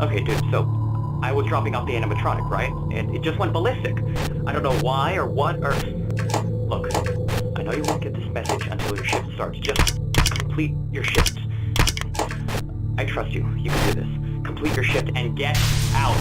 Okay, dude, so I was dropping off the animatronic, right? And it just went ballistic. I don't know why or what or... Look, I know you won't get this message until your shift starts. Just complete your shift. I trust you. You can do this. Complete your shift and get out.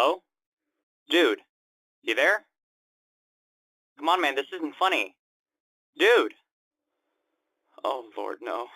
Hello? Dude, you there? Come on, man, this isn't funny. Dude! Oh, Lord, no.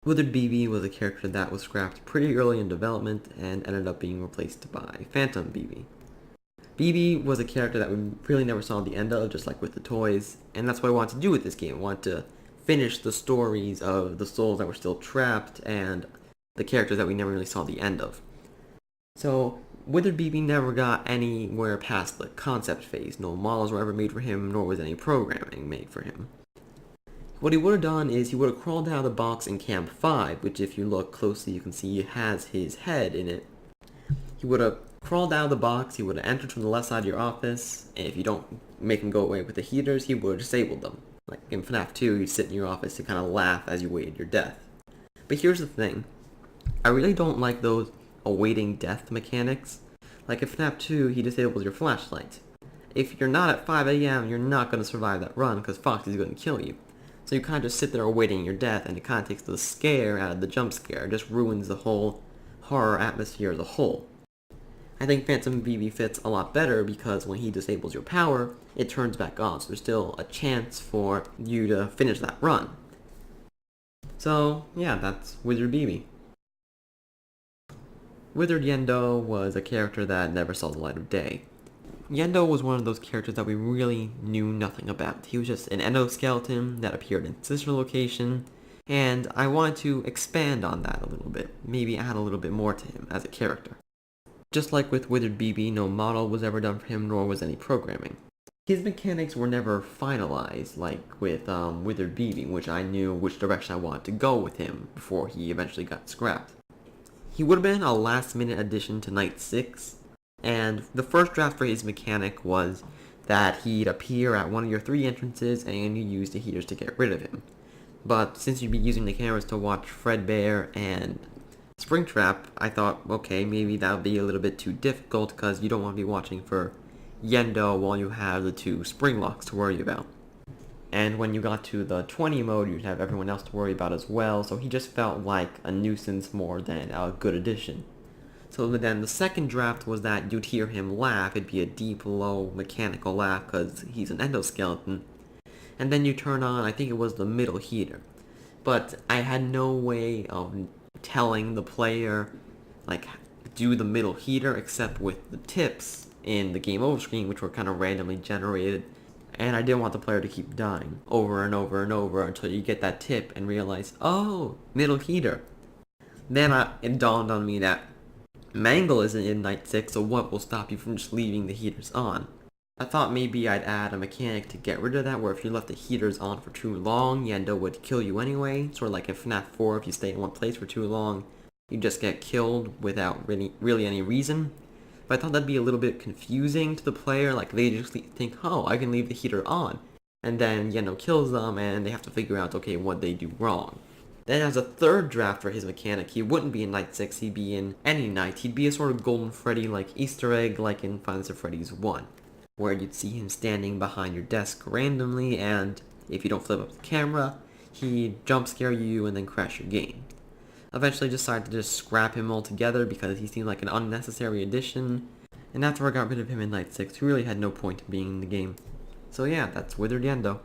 Withered BB was a character that was scrapped pretty early in development and ended up being replaced by Phantom BB. BB was a character that we really never saw the end of, just like with the toys, and that's what I wanted to do with this game. I wanted to finish the stories of the souls that were still trapped and the characters that we never really saw the end of. So, Withered BB never got anywhere past the concept phase. No models were ever made for him, nor was any programming made for him. What he would have done is he would have crawled out of the box in Camp 5, which if you look closely you can see has his head in it. He would have crawled out of the box, he would have entered from the left side of your office, and if you don't make him go away with the heaters, he would have disabled them. Like in FNAF 2, you'd sit in your office to kind of laugh as you waited your death. But here's the thing. I really don't like those awaiting death mechanics. Like in FNAF 2, he disables your flashlight. If you're not at 5 a.m., you're not going to survive that run because Foxy's going to kill you. So you kind of just sit there awaiting your death, and it kind of takes the scare out of the jump scare. It just ruins the whole horror atmosphere as a whole. I think Phantom BB fits a lot better because when he disables your power, it turns back on, so there's still a chance for you to finish that run. So, yeah, that's Withered BB. Withered Yendo was a character that never saw the light of day. Yendo was one of those characters that we really knew nothing about. He was just an endoskeleton that appeared in sister location, and I wanted to expand on that a little bit, maybe add a little bit more to him as a character. Just like with Withered BB, no model was ever done for him, nor was any programming. His mechanics were never finalized, like with Withered BB, which I knew which direction I wanted to go with him before he eventually got scrapped. He would have been a last-minute addition to Night 6, and the first draft for his mechanic was that he'd appear at one of your 3 entrances and you use the heaters to get rid of him. But since you'd be using the cameras to watch fredbear and Springtrap, I thought, okay, maybe that would be a little bit too difficult because you don't want to be watching for Yendo while you have the 2 spring locks to worry about. And when you got to the 20 mode, you'd have everyone else to worry about as well, so he just felt like a nuisance more than a good addition. So then the second draft was that you'd hear him laugh. It'd be a deep, low, mechanical laugh because he's an endoskeleton. And then you turn on, I think it was the middle heater. But I had no way of telling the player, like, do the middle heater except with the tips in the game over screen, which were kind of randomly generated. And I didn't want the player to keep dying over and over and over until you get that tip and realize, oh, middle heater. Then it dawned on me that Mangle isn't in Night 6, so what will stop you from just leaving the heaters on? I thought maybe I'd add a mechanic to get rid of that, where if you left the heaters on for too long, Yendo would kill you anyway. Sort of like in FNAF 4, if you stay in one place for too long, you just get killed without really any reason. But I thought that'd be a little bit confusing to the player, like they just think, oh, I can leave the heater on. And then Yendo kills them, and they have to figure out, okay, what they do wrong. Then as a third draft for his mechanic, he wouldn't be in Night 6, he'd be in any night. He'd be a sort of Golden Freddy-like Easter egg like in Five Nights at Freddy's 1, where you'd see him standing behind your desk randomly, and if you don't flip up the camera, he'd jump scare you and then crash your game. Eventually decided to just scrap him altogether because he seemed like an unnecessary addition. And after I got rid of him in Night 6, he really had no point in being in the game. So yeah, that's Withered Yendo.